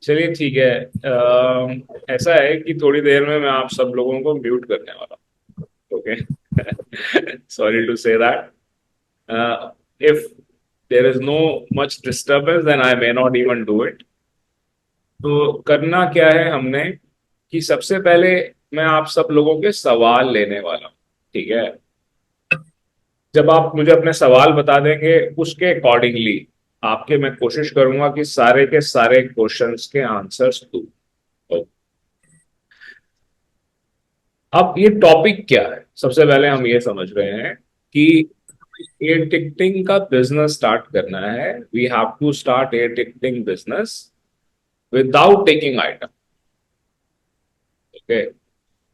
चलिए ठीक है। ऐसा है कि थोड़ी देर में मैं आप सब लोगों को म्यूट करने वाला हूँ। Okay. Sorry to say that. If there is no much disturbance then I may not even do it. तो करना क्या है हमने कि सबसे पहले मैं आप सब लोगों के सवाल लेने वाला हूँ। ठीक है। जब आप मुझे अपने सवाल बता देंगे उसके अकॉर्डिंगली आपके मैं कोशिश करूंगा कि सारे के सारे क्वेश्चंस के आंसर्स दूं। अब ये टॉपिक क्या है सबसे पहले हम ये समझ रहे हैं कि एयर टिकटिंग का बिजनेस स्टार्ट करना है। We have to start air ticketing business without taking item. Okay.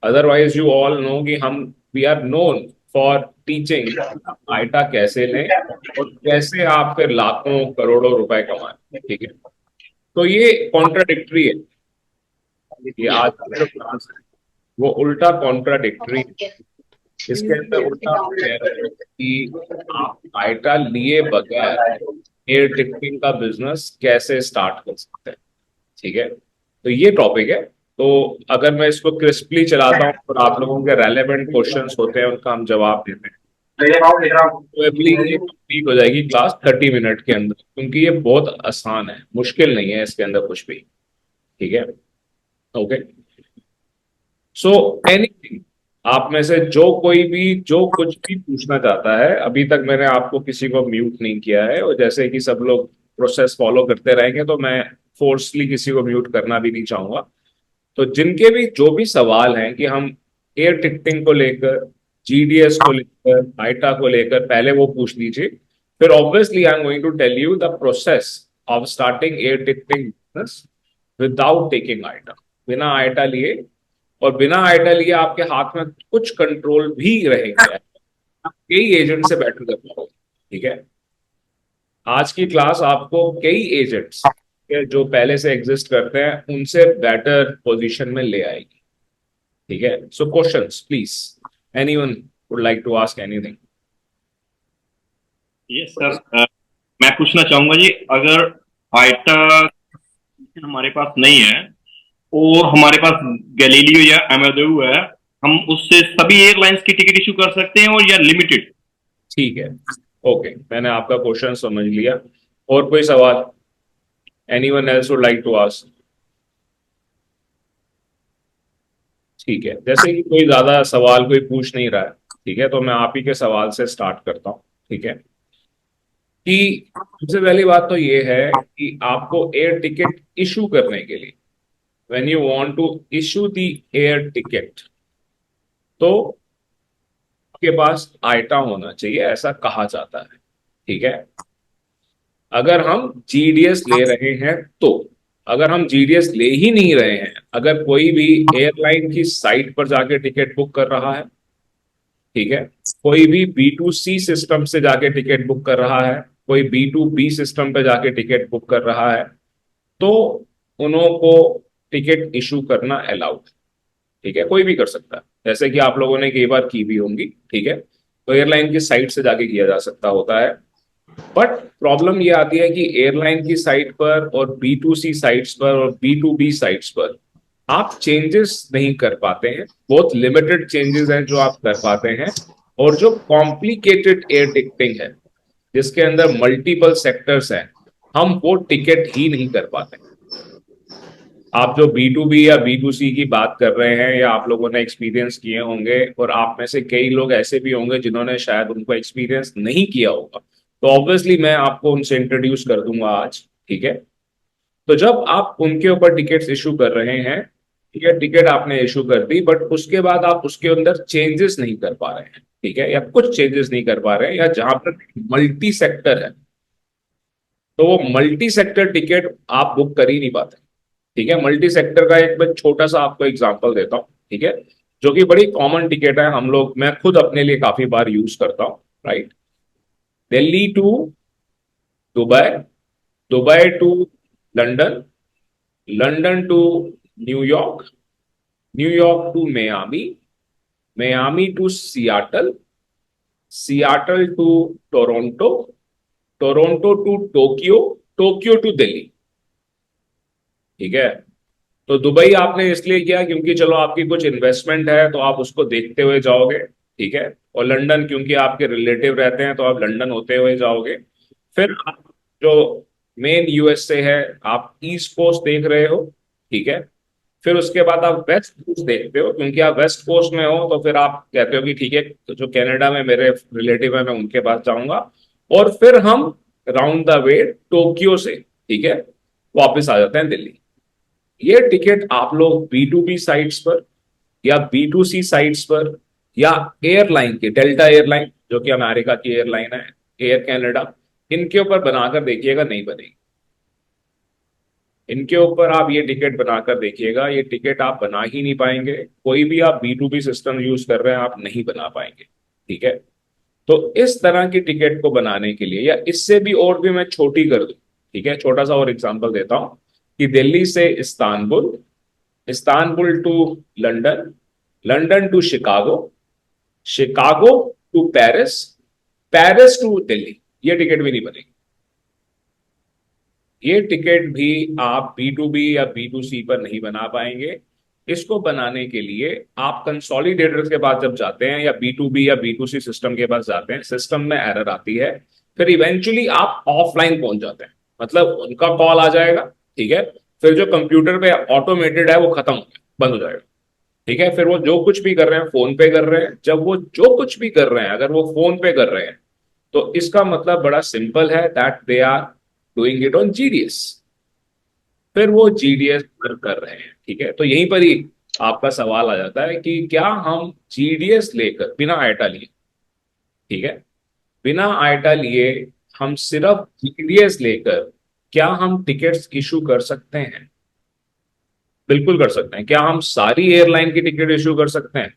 Otherwise you all know कि हम we are known for teaching IATA कैसे लें और कैसे आप फिर लाखों करोड़ों रुपए कमाएं। ठीक है। तो ये कॉन्ट्राडिक्टरी है। ये आज का जो क्लास है वो उल्टा कॉन्ट्राडिक्टरी। इसके अंदर उल्टा हम कह रहे हैं कि आप आइटा लिए बगैर एयर टिकटिंग का बिजनेस कैसे स्टार्ट कर सकते हैं। ठीक है। तो ये टॉपिक है। तो अगर मैं इसको क्रिस्पली चलाता हूँ और आप लोगों के रेलेवेंट क्वेश्चंस होते हैं उनका हम जवाब देते हैं तो ये कंप्लीट हो जाएगी क्लास 30 मिनट के अंदर, क्योंकि ये बहुत आसान है, मुश्किल नहीं है इसके अंदर कुछ भी। ठीक है। ओके। सो एनीथिंग, आप में से जो कोई भी जो कुछ भी पूछना चाहता है, अभी तक मैंने आपको किसी को म्यूट नहीं किया है, और जैसे कि सब लोग प्रोसेस फॉलो करते रहेंगे तो मैं फोर्सली किसी को म्यूट करना भी नहीं चाहूंगा। तो जिनके भी जो भी सवाल हैं कि हम एयर टिकटिंग को लेकर, जीडीएस को लेकर, आइटा को लेकर, पहले वो पूछ लीजिए। फिर obviously I am going to tell you the process of starting air ticketing business without taking IATA, बिना आइटा लिए। और बिना आइटा लिए आपके हाथ में कुछ कंट्रोल भी रहेंगे, आप कई एजेंट से बैटल कर पाओगे। ठीक है। आज की क्लास आपको कई एजेंट्स जो पहले से एग्जिस्ट करते हैं उनसे बेटर पोजीशन में ले आएगी। ठीक है। So questions please, anyone would like to ask anything. Yes sir. मैं पूछना चाहूंगा जी, अगर आइटा हमारे पास नहीं है और हमारे पास गैलीलियो या अमेदेयू है, हम उससे सभी एयरलाइंस की टिकट इशू कर सकते हैं और या लिमिटेड? ठीक है। ओके, मैंने आपका क्वेश्चन समझ लिया। और कोई सवाल, anyone else would like to ask? ठीक है, जैसे कि कोई ज्यादा सवाल कोई पूछ नहीं रहा है, ठीक है, तो मैं आप ही के सवाल से स्टार्ट करता हूँ। ठीक है। कि सबसे पहली बात तो ये है कि आपको एयर टिकट इशू करने के लिए, when you want to issue the air ticket, तो आपके पास आइटा होना चाहिए, ऐसा कहा जाता है। ठीक है। अगर हम जीडीएस ले रहे हैं तो, अगर हम जीडीएस ले ही नहीं रहे हैं, अगर कोई भी एयरलाइन की साइट पर जाके टिकट बुक कर रहा है, ठीक है, कोई भी बी टू सी सिस्टम से जाके टिकट बुक कर रहा है, कोई बी टू बी सिस्टम पे जाके टिकट बुक कर रहा है, तो उन्हों को टिकट इशू करना अलाउड। ठीक है, कोई भी कर सकता है, जैसे कि आप लोगों ने कई बार की भी होंगी। ठीक है। तो एयरलाइन की साइट से जाके किया जा सकता होता है। बट प्रॉब्लम ये आती है कि एयरलाइन की साइट पर और बी टू सी साइट्स पर और बी टू बी साइट्स पर आप चेंजेस नहीं कर पाते हैं, बहुत लिमिटेड चेंजेस हैं जो आप कर पाते हैं। और जो कॉम्प्लिकेटेड एयर टिकटिंग है, जिसके अंदर मल्टीपल सेक्टर्स हैं, हम वो टिकट ही नहीं कर पाते। आप जो बी टू बी या बी टू सी की बात कर रहे हैं, या आप लोगों ने एक्सपीरियंस किए होंगे, और आप में से कई लोग ऐसे भी होंगे जिन्होंने शायद उनको एक्सपीरियंस नहीं किया होगा, तो ऑब्वियसली मैं आपको उनसे इंट्रोड्यूस कर दूंगा आज। ठीक है। तो जब आप उनके ऊपर टिकट्स इशू कर रहे हैं, ठीक है, टिकट आपने इशू कर दी, बट उसके बाद आप उसके अंदर चेंजेस नहीं कर पा रहे हैं, ठीक है, या कुछ चेंजेस नहीं कर पा रहे हैं, या जहां पर मल्टी सेक्टर है, तो वो मल्टी सेक्टर टिकट आप बुक कर ही नहीं पाते। ठीक है। मल्टी सेक्टर का एक मैं छोटा सा आपको एग्जांपल देता हूँ, ठीक है, जो कि बड़ी कॉमन टिकट है, हम लोग, मैं खुद अपने लिए काफी बार यूज करता हूँ। Right. Delhi to Dubai, Dubai to London, London to New York, New York to Miami, Miami to Seattle, Seattle to Toronto, Toronto to Tokyo, Tokyo to Delhi, ठीक है। तो दुबई आपने इसलिए किया क्योंकि चलो आपकी कुछ इन्वेस्टमेंट है तो आप उसको देखते हुए जाओगे, ठीक है। और लंदन क्योंकि आपके रिलेटिव रहते हैं तो आप लंदन होते हुए जाओगे। फिर आप जो मेन यूएसए है, आप ईस्ट कोस्ट देख रहे हो, ठीक है। फिर उसके बाद आप वेस्ट कोस्ट देखते हो, क्योंकि आप वेस्ट कोस्ट में हो तो फिर आप कहते हो कि ठीक है, तो जो कनाडा में मेरे रिलेटिव है मैं उनके पास जाऊंगा। और फिर हम राउंड द वे टोक्यो से, ठीक है, वापस आ जाते हैं दिल्ली। ये टिकट आप लोग बी टू बी साइट्स पर या बी टू सी साइट्स पर या एयरलाइन के, डेल्टा एयरलाइन जो कि अमेरिका की एयरलाइन है, एयर कनाडा, इनके ऊपर बनाकर देखिएगा, नहीं बनेगी। इनके ऊपर आप ये टिकट बनाकर देखिएगा, ये टिकट आप बना ही नहीं पाएंगे। कोई भी आप B to B system use कर रहे हैं आप नहीं बना पाएंगे, ठीक है। तो इस तरह की टिकट को बनाने के लिए, या इससे भी और भी मैं छोटी कर दूं, ठीक है, छोटा सा और एग्जांपल देता हूं कि दिल्ली से Istanbul, Istanbul to London, London to Chicago, Chicago to Paris, Paris to Delhi, ये टिकट भी नहीं बनेगी। ये टिकट भी आप बी टू बी या बी टू सी पर नहीं बना पाएंगे। इसको बनाने के लिए आप कंसोलिडेटर के पास जब जाते हैं या बी टू बी या बी टू सी सिस्टम के पास जाते हैं, सिस्टम में एरर आती है, फिर इवेंचुअली आप ऑफलाइन पहुंच जाते हैं, मतलब उनका कॉल आ जाएगा, ठीक है। फिर जो कंप्यूटर पे ऑटोमेटेड है वो खत्म हो गया, बंद हो जाएगा, ठीक है। फिर वो जो कुछ भी कर रहे हैं फोन पे कर रहे हैं, जब वो जो कुछ भी कर रहे हैं अगर वो फोन पे कर रहे हैं तो इसका मतलब बड़ा सिंपल है, that they are doing it on GDS. फिर वो जीडीएस पर कर रहे हैं, ठीक है। तो यहीं पर ही आपका सवाल आ जाता है कि क्या हम जीडीएस लेकर बिना आईटा लिए, ठीक है, बिना आईटा लिए हम सिर्फ जीडीएस लेकर क्या हम टिकट्स इशू कर सकते हैं? बिल्कुल कर सकते हैं। क्या हम सारी एयरलाइन की टिकट इशू कर सकते हैं?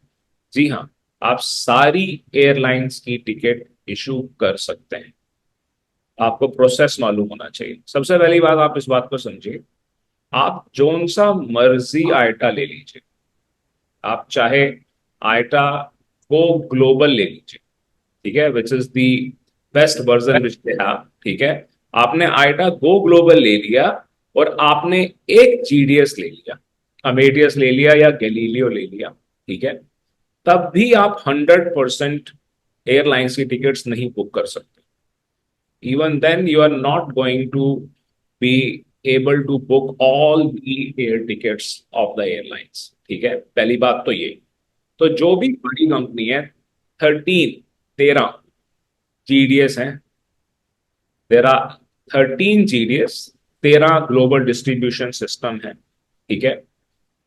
जी हाँ, आप सारी एयरलाइंस की टिकट इशू कर सकते हैं। आपको प्रोसेस मालूम होना चाहिए। सबसे पहली बात आप इस बात को समझिए, आप जोन सा मर्जी आइटा ले लीजिए, आप चाहे आइटा को ग्लोबल ले लीजिए, ठीक है, which is the best version which they have, ठीक है। आपने आइटा गो ग्लोबल ले लिया और आपने एक जीडीएस ले लिया, अमेडियस ले लिया या गैलीलियो ले लिया, ठीक है, तब भी आप 100% एयरलाइंस की टिकट्स नहीं बुक कर सकते। even then you are not going to be able to book all the air tickets of the airlines, ठीक है, पहली बात तो ये। तो जो भी बड़ी कंपनी है, 13 जीडीएस हैं, there are 13 GDS, 13 global distribution system है, ठीक है।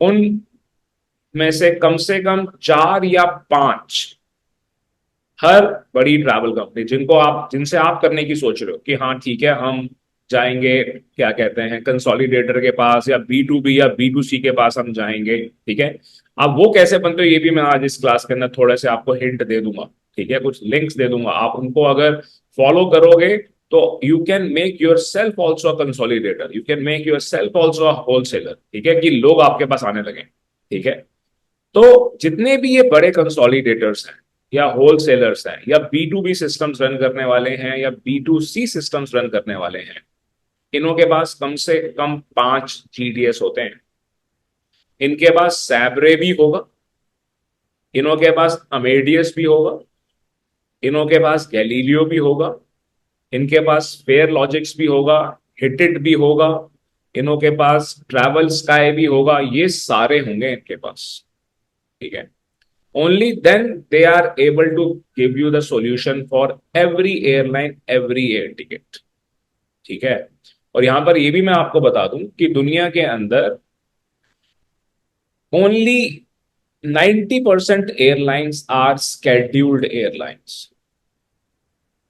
उन में से कम 4 या 5 हर बड़ी ट्रैवल कंपनी जिनको आप, जिनसे आप करने की सोच रहे हो कि हाँ ठीक है हम जाएंगे, क्या कहते हैं, कंसोलिडेटर के पास या बी टू बी या बी टू सी के पास हम जाएंगे, ठीक है। अब वो कैसे बनते हो ये भी मैं आज इस क्लास के अंदर थोड़े से आपको हिंट दे दूंगा, ठीक है, कुछ लिंक्स दे दूंगा। आप उनको अगर फॉलो करोगे तो you can make yourself also consolidator, you can make yourself also wholesaler, ठीक है, कि लोग आपके पास आने लगे, ठीक है। तो जितने भी ये बड़े कंसोलिडेटर्स हैं या होलसेलर्स हैं या B to B systems run करने वाले हैं या B to C systems run करने वाले हैं, इनों के पास कम से कम 5 जीडीएस होते हैं। इनके पास सैबरे भी होगा, इनों के पास अमेडियस भी होगा, इनों के पास गैलीलियो भी होगा, इनके पास फेयर लॉजिक्स भी होगा, हिटिट भी होगा, इनों के पास ट्रैवल स्काई भी होगा, ये सारे होंगे इनके पास, ठीक है। only then they are able to give you the solution for every airline, every air ticket, ठीक है। और यहां पर ये भी मैं आपको बता दूं कि दुनिया के अंदर only 90% airlines are scheduled airlines,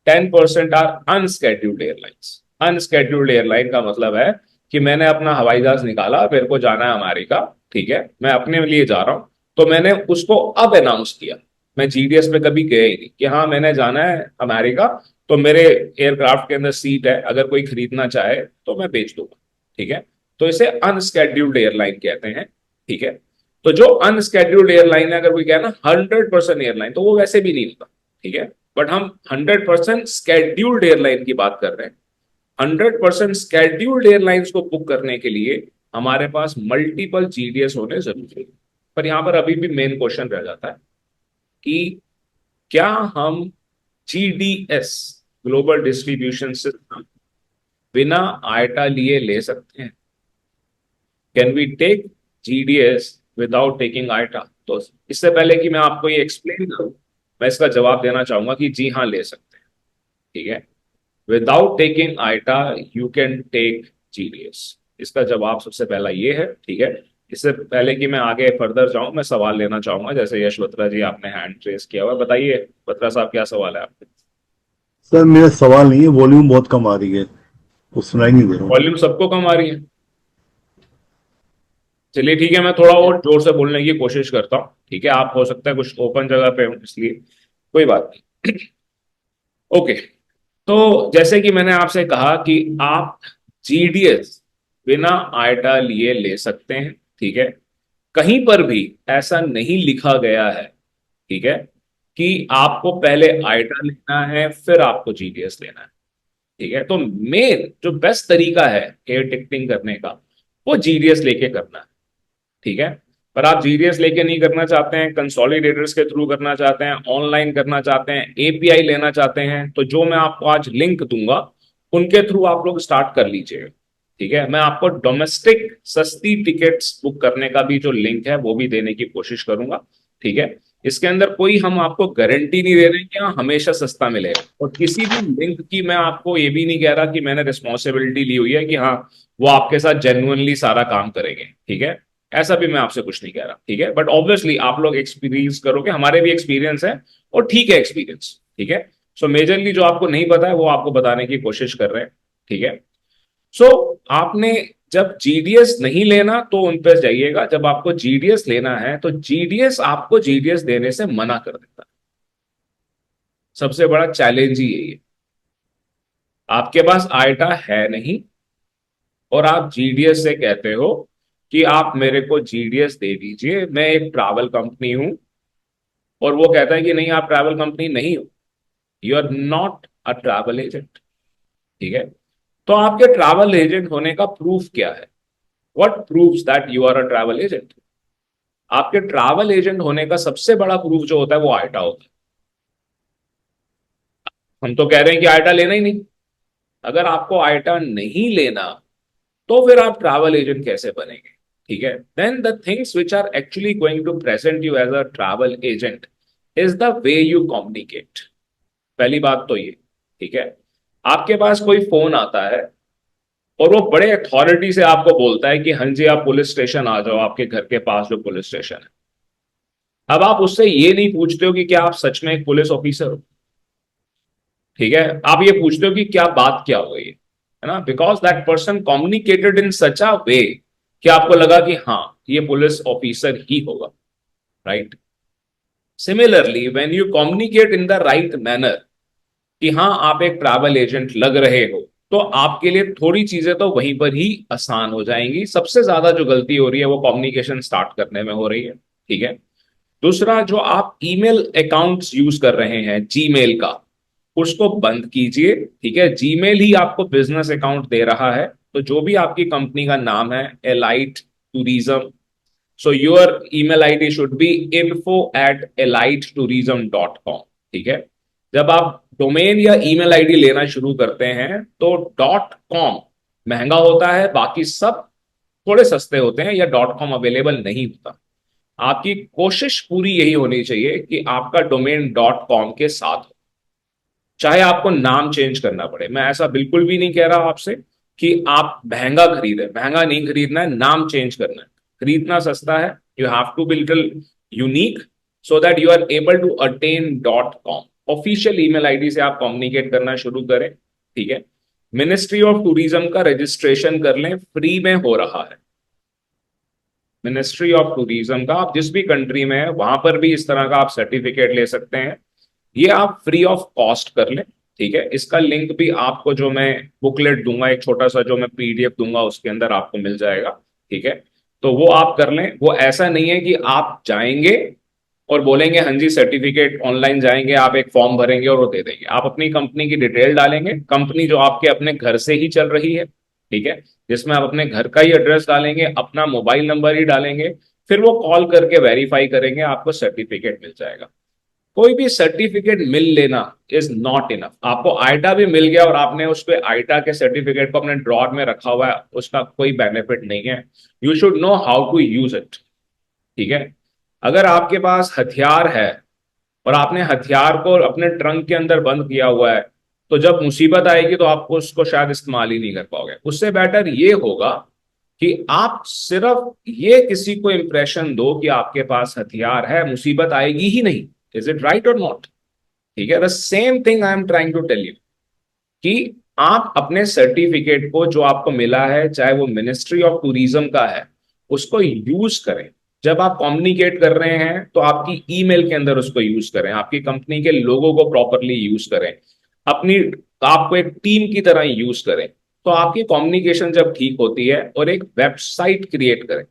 10% are unscheduled airlines. Unscheduled airline का मतलब है कि मैंने अपना हवाई जहाज निकाला, मेरे को जाना है अमेरिका, ठीक है, मैं अपने लिए जा रहा हूं, तो मैंने उसको अब अनाउंस किया, मैं जीडीएस पे कभी गया ही नहीं कि हाँ मैंने जाना है अमेरिका, तो मेरे एयरक्राफ्ट के अंदर सीट है, अगर कोई खरीदना चाहे तो मैं बेच दूंगा, ठीक है। तो इसे अनस्केड्यूल्ड एयरलाइन कहते हैं, ठीक है। तो जो अनस्केड्यूल्ड एयरलाइन है, अगर कोई कहे ना 100% एयरलाइन, तो वो वैसे भी नहीं होता, ठीक है। बट हम 100% स्केड्यूल्ड एयरलाइन की बात कर रहे हैं, 100% स्केड्यूल्ड एयरलाइंस को बुक करने के लिए हमारे पास मल्टीपल जीडीएस होने जरूरी है। पर यहां पर अभी भी मेन क्वेश्चन रह जाता है कि क्या हम जीडीएस, ग्लोबल डिस्ट्रीब्यूशन सिस्टम, बिना आयटा लिए ले सकते हैं? Can we take GDS without taking IATA? तो इससे पहले कि मैं आपको ये एक्सप्लेन करूं, मैं इसका जवाब देना चाहूंगा कि जी हाँ, ले सकते हैं। ठीक है, without taking IATA you can take GDS. इसका जवाब सबसे पहला ये है। ठीक है, इससे पहले कि मैं आगे फर्दर जाऊं, मैं सवाल लेना चाहूंगा। जैसे यश बत्रा जी, आपने हैंड रेस किया हुआ है, बताइए बत्रा साहब, क्या सवाल है आपके? सर मेरा सवाल नहीं है, वॉल्यूम बहुत कम आ रही है, वो सुनाई नहीं दे रहा हूँ। वॉल्यूम सबको कम आ रही है? चलिए ठीक है, मैं थोड़ा और जोर से बोलने की कोशिश करता हूँ। ठीक है, आप हो सकता है कुछ ओपन जगह पे हो, इसलिए कोई बात नहीं। ओके, तो जैसे कि मैंने आपसे कहा कि आप जीडीएस बिना आयटा लिए ले सकते हैं। ठीक है, कहीं पर भी ऐसा नहीं लिखा गया है, ठीक है, कि आपको पहले आयटा लेना है फिर आपको जीडीएस लेना है। ठीक है, तो मेन जो बेस्ट तरीका है एयर टिकटिंग करने का, वो जीडीएस लेके करना है। ठीक है, पर आप जीडीएस लेके नहीं करना चाहते हैं, कंसोलिडेटर्स के थ्रू करना चाहते हैं, ऑनलाइन करना चाहते हैं, एपीआई लेना चाहते हैं, तो जो मैं आपको आज लिंक दूंगा उनके थ्रू आप लोग स्टार्ट कर लीजिएगा। ठीक है, मैं आपको डोमेस्टिक सस्ती टिकट्स बुक करने का भी जो लिंक है वो भी देने की कोशिश करूंगा। ठीक है, इसके अंदर कोई हम आपको गारंटी नहीं दे रहे कि हाँ हमेशा सस्ता मिलेगा, और किसी भी लिंक की मैं आपको ये भी नहीं कह रहा कि मैंने रिस्पॉन्सिबिलिटी ली हुई है कि हाँ वो आपके साथ जेन्युइनली सारा काम करेंगे। ठीक है, ऐसा भी मैं आपसे कुछ नहीं कह रहा। ठीक है, बट ऑब्वियसली आप लोग एक्सपीरियंस करोगे, हमारे भी एक्सपीरियंस है और ठीक है एक्सपीरियंस। ठीक है, सो मेजरली जो आपको नहीं पता है वो आपको बताने की कोशिश कर रहे हैं। ठीक है, सो आपने जब जीडीएस नहीं लेना तो उन पर जाइएगा, जब आपको जीडीएस लेना है तो जीडीएस आपको जीडीएस देने से मना कर देता है। सबसे बड़ा चैलेंज ही यही है, आपके पास आइटा है नहीं और आप जीडीएस से कहते हो कि आप मेरे को जीडीएस दे दीजिए, मैं एक ट्रैवल कंपनी हूं, और वो कहता है कि नहीं आप ट्रैवल कंपनी नहीं हो, you are not a travel agent. ठीक है, तो आपके ट्रैवल एजेंट होने का प्रूफ क्या है? What proves that you are a travel agent? आपके ट्रैवल एजेंट होने का सबसे बड़ा प्रूफ जो होता है वो आइटा होता है। हम तो कह रहे हैं कि आइटा लेना ही नहीं। अगर आपको आइटा नहीं लेना तो फिर आप ट्रैवल एजेंट कैसे बनेंगे? ठीक है, then the things which are actually going to present you as a travel agent is the way you communicate. पहली बात तो ये। ठीक है, आपके पास कोई फोन आता है और वो बड़े अथॉरिटी से आपको बोलता है कि हाँ जी आप पुलिस स्टेशन आ जाओ, आपके घर के पास जो पुलिस स्टेशन है। अब आप उससे ये नहीं पूछते हो कि क्या आप सच में एक पुलिस ऑफिसर हो। ठीक है, आप ये पूछते हो कि क्या बात क्या हो गई है ना, बिकॉज दैट पर्सन कम्युनिकेटेड इन सच अ वे कि आपको लगा कि हाँ ये पुलिस ऑफिसर ही होगा। Right, similarly when you communicate in the right manner कि हाँ आप एक ट्रैवल एजेंट लग रहे हो, तो आपके लिए थोड़ी चीजें तो वहीं पर ही आसान हो जाएंगी। सबसे ज्यादा जो गलती हो रही है वो कम्युनिकेशन स्टार्ट करने में हो रही है। ठीक है, दूसरा, जो आप ईमेल अकाउंट्स यूज कर रहे हैं जीमेल का, उसको बंद कीजिए। ठीक है, जीमेल ही आपको बिजनेस अकाउंट दे रहा है, तो जो भी आपकी कंपनी का नाम है, Elite Tourism, so your email ID should be info@elitetourism.com। ठीक है, जब आप डोमेन या ईमेल आईडी लेना शुरू करते हैं तो डॉट कॉम महंगा होता है, बाकी सब थोड़े सस्ते होते हैं, या डॉट कॉम अवेलेबल नहीं होता। आपकी कोशिश पूरी यही होनी चाहिए कि आपका डोमेन डॉट कॉम के साथ हो, चाहे आपको नाम चेंज करना पड़े। मैं ऐसा बिल्कुल भी नहीं कह रहा आपसे कि आप महंगा खरीदें, महंगा नहीं खरीदना है, नाम चेंज करना है। खरीदना सस्ता है, you have to build unique so that you are able to attain dot com. Official email ID से आप कम्युनिकेट करना शुरू करें। ठीक है, मिनिस्ट्री ऑफ टूरिज्म का रजिस्ट्रेशन कर लें, फ्री में हो रहा है। मिनिस्ट्री ऑफ टूरिज्म का, आप जिस भी कंट्री में है वहां पर भी इस तरह का आप सर्टिफिकेट ले सकते हैं, ये आप फ्री ऑफ कॉस्ट कर लें। ठीक है, इसका लिंक भी आपको, जो मैं बुकलेट दूंगा, एक छोटा सा जो मैं पीडीएफ दूंगा उसके अंदर आपको मिल जाएगा। ठीक है, तो वो आप कर लें। वो ऐसा नहीं है कि आप जाएंगे और बोलेंगे हाँ जी सर्टिफिकेट ऑनलाइन जाएंगे, आप एक फॉर्म भरेंगे और वो दे देंगे। आप अपनी कंपनी की डिटेल डालेंगे, कंपनी जो आपके अपने घर से ही चल रही है, ठीक है, जिसमें आप अपने घर का ही एड्रेस डालेंगे, अपना मोबाइल नंबर ही डालेंगे, फिर वो कॉल करके वेरीफाई करेंगे, आपको सर्टिफिकेट मिल जाएगा। कोई भी सर्टिफिकेट मिल लेना इज नॉट इनफ। आपको आईटा भी मिल गया और आपने उस पे आईटा के सर्टिफिकेट को अपने ड्रॉर में रखा हुआ है, उसका कोई बेनिफिट नहीं है। You should know how to use it, ठीक है। अगर आपके पास हथियार है और आपने हथियार को अपने ट्रंक के अंदर बंद किया हुआ है, तो जब मुसीबत आएगी तो आपको उसको शायद इस्तेमाल ही नहीं कर पाओगे। उससे बेटर ये होगा कि आप सिर्फ ये किसी को इंप्रेशन दो कि आपके पास हथियार है, मुसीबत आएगी ही नहीं। इज इट राइट और नॉट? ठीक है, the same thing I am trying to tell you कि आप अपने सर्टिफिकेट को जो आपको मिला है, चाहे वो मिनिस्ट्री ऑफ टूरिज्म का है, उसको यूज करें। जब आप कम्युनिकेट कर रहे हैं तो आपकी ईमेल के अंदर उसको यूज करें, आपकी कंपनी के लोगों को प्रॉपरली यूज करें, अपनी आपको एक टीम की तरह यूज करें। तो आपकी कम्युनिकेशन जब ठीक होती है, और एक वेबसाइट क्रिएट करें।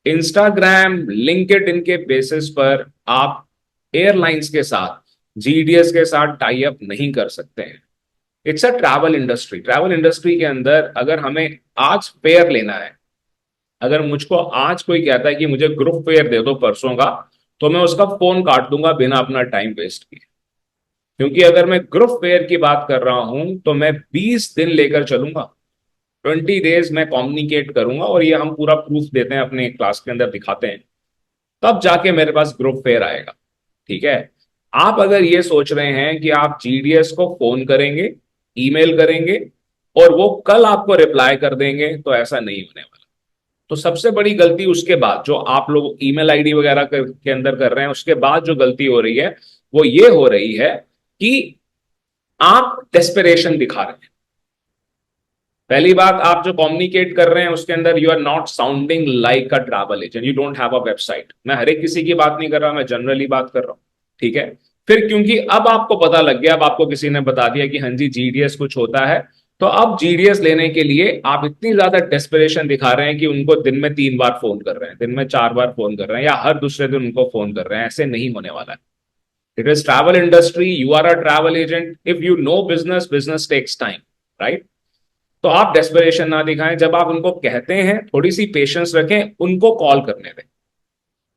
इंस्टाग्राम, लिंक्डइन के बेसिस पर आप एयरलाइंस के साथ, जीडीएस के साथ टाई अप नहीं कर सकते हैं। It's a travel industry. Travel industry के अंदर अगर हमें आज फेयर लेना है, अगर मुझको आज कोई कहता है कि मुझे ग्रुप फेयर दे दो परसों का, तो मैं उसका फोन काट दूंगा बिना अपना टाइम वेस्ट किए। क्योंकि अगर मैं ग्रुप फेयर की बात कर रहा हूं तो मैं 20 दिन लेकर चलूंगा, 20 डेज मैं कम्युनिकेट करूंगा, और ये हम पूरा प्रूफ देते हैं अपने क्लास के अंदर, दिखाते हैं, तब जाके मेरे पास ग्रुप फेयर आएगा। ठीक है। आप अगर ये सोच रहे हैं कि आप जीडीएस को फोन करेंगे, ईमेल करेंगे और वो कल आपको रिप्लाई कर देंगे, तो ऐसा नहीं होने वाला। तो सबसे बड़ी गलती उसके बाद जो आप लोग ईमेल आईडी वगैरह के अंदर कर रहे हैं, उसके बाद जो गलती हो रही है वो ये हो रही है कि आप डेस्परेशन दिखा रहे हैं। पहली बात, आप जो कम्युनिकेट कर रहे हैं उसके अंदर you are not sounding like a travel agent, you don't have a website. मैं हर एक किसी की बात नहीं कर रहा, मैं जनरली बात कर रहा हूं, ठीक है। फिर क्योंकि अब आपको पता लग गया, अब आपको किसी ने बता दिया कि हाँ जी जीडीएस कुछ होता है, तो अब जीडीएस लेने के लिए आप इतनी ज्यादा डेस्परेशन दिखा रहे हैं कि उनको दिन में 3 बार फोन कर रहे हैं, दिन में 4 बार फोन कर रहे हैं, या हर दूसरे दिन उनको फोन कर रहे हैं। ऐसे नहीं होने वाला है। It is travel industry, you are a travel agent, if you know business, business takes time, right. तो आप डेस्परेशन ना दिखाएं। जब आप उनको कहते हैं, थोड़ी सी पेशेंस रखें, उनको कॉल करने दें।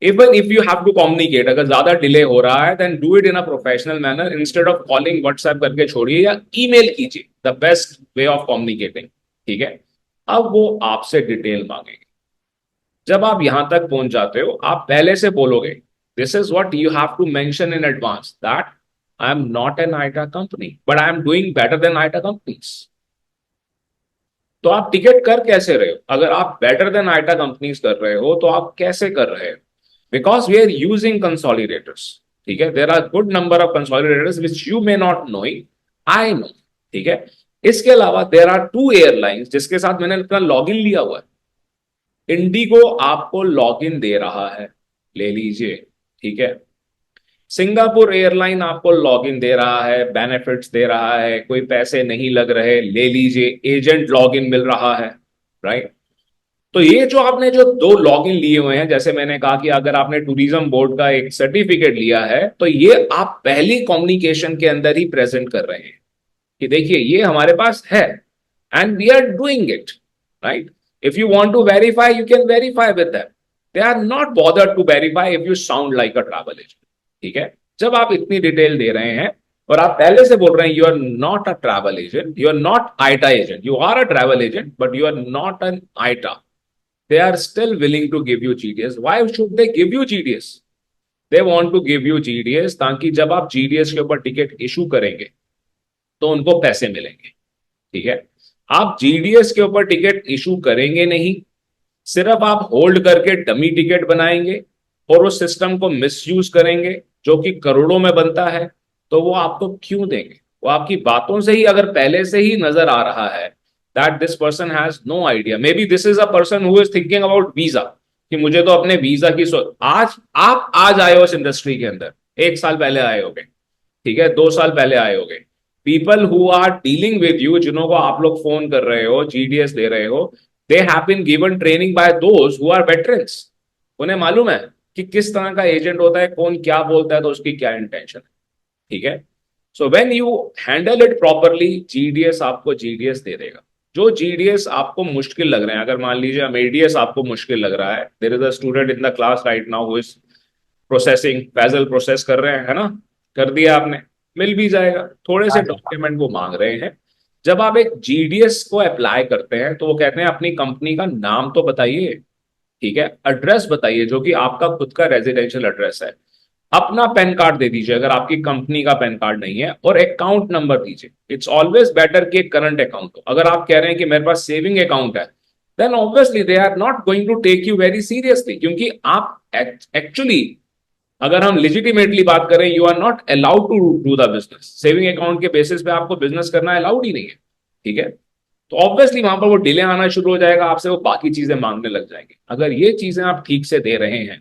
Even if you have to communicate, अगर ज्यादा डिले हो रहा है, then do it in a professional manner, instead of calling WhatsApp करके छोड़िए या ईमेल कीजिए, the best way of communicating, ठीक है। अब वो आपसे डिटेल मांगेंगे। जब आप यहां तक पहुंच जाते हो, आप पहले से बोलोगे, this is what you have to mention in advance, that I am not an IATA company but I am doing better than IATA companies. तो आप टिकट कर कैसे रहे हो? अगर आप बेटर देन आईटा कंपनीज कर रहे हो तो आप कैसे कर रहे हो? Because we are using consolidators, ठीक है। There are good number of consolidators which you may not knowing, I know, ठीक है। इसके अलावा देर आर 2 एयरलाइंस जिसके साथ मैंने अपना लॉगिन लिया हुआ है। इंडिगो आपको लॉगिन दे रहा है, ले लीजिए, ठीक है। सिंगापुर एयरलाइन आपको लॉगिन दे रहा है, बेनिफिट्स दे रहा है, कोई पैसे नहीं लग रहे, ले लीजिए, एजेंट लॉगिन मिल रहा है, राइट। तो ये जो आपने जो 2 लॉगिन लिए हुए हैं, जैसे मैंने कहा कि अगर आपने टूरिज्म बोर्ड का एक सर्टिफिकेट लिया है, तो ये आप पहली कम्युनिकेशन के अंदर ही प्रेजेंट कर रहे हैं कि देखिए ये हमारे पास है and we are doing it, right. If you want to verify, you can verify with that. They are not bothered to verify if you sound like a travel agent, ठीक है। जब आप इतनी डिटेल दे रहे हैं और आप पहले से बोल रहे हैं you are not a travel agent, you are not IATA agent, you are a travel agent but you are not an IATA, they are still willing to give you GDS. Why should they give you GDS? They want to give you GDS ताकि जब आप GDS के ऊपर ticket issue करेंगे तो उनको पैसे मिलेंगे, ठीक है। आप GDS के ऊपर टिकट इशू करेंगे नहीं, सिर्फ आप होल्ड करके डमी टिकट बनाएंगे और उस सिस्टम को मिसयूज करेंगे जो कि करोड़ों में बनता है, तो वो आपको क्यों देंगे? वो आपकी बातों से ही अगर पहले से ही नजर आ रहा है that this person has no idea, maybe this is a person who is thinking about visa, कि मुझे तो अपने वीजा की आज आप आज आए हो इस इंडस्ट्री के अंदर, 1 साल पहले आए होगे, ठीक है, 2 साल पहले आए होगे। People who are dealing with you, जिन्हों को आप लोग फोन कर रहे हो, जीडीएस दे रहे हो, they have been given training by those who are veterans. उन्हें मालूम है कि किस तरह का एजेंट होता है, कौन क्या बोलता है तो उसकी क्या इंटेंशन है। ठीक है। So when you handle it properly, GDS आपको जीडीएस दे देगा। जो जीडीएस आपको मुश्किल लग रहे हैं, अगर मान लीजिए एडीएस आपको मुश्किल लग रहा है, there is a student in the class right now who is processing, Faisal process कर रहे हैं, है ना, कर दिया आपने, मिल भी जाएगा, थोड़े से डॉक्यूमेंट वो मांग रहे हैं। जब आप एक जीडीएस को अप्लाई करते हैं तो वो कहते हैं अपनी कंपनी का नाम तो बताइए, ठीक है, एड्रेस बताइए जो कि आपका खुद का रेजिडेंशियल एड्रेस है, अपना पैन कार्ड दे दीजिए अगर आपकी कंपनी का पैन कार्ड नहीं है, और अकाउंट नंबर दीजिए। इट्स ऑलवेज बेटर कि करंट अकाउंट हो। अगर आप कह रहे हैं कि मेरे पास सेविंग अकाउंट है, then obviously they are not going to take you very seriously, क्योंकि आप एक्चुअली, अगर हम लेजिटिमेटली बात करें, you are not allowed to do the business. Saving account के बेसिस पे आपको बिजनेस करना अलाउड ही नहीं है। ठीक है। तो ऑब्वियसली वहां पर वो डिले आना शुरू हो जाएगा आपसे, वो बाकी चीजें मांगने लग जाएंगे। अगर ये चीजें आप ठीक से दे रहे हैं,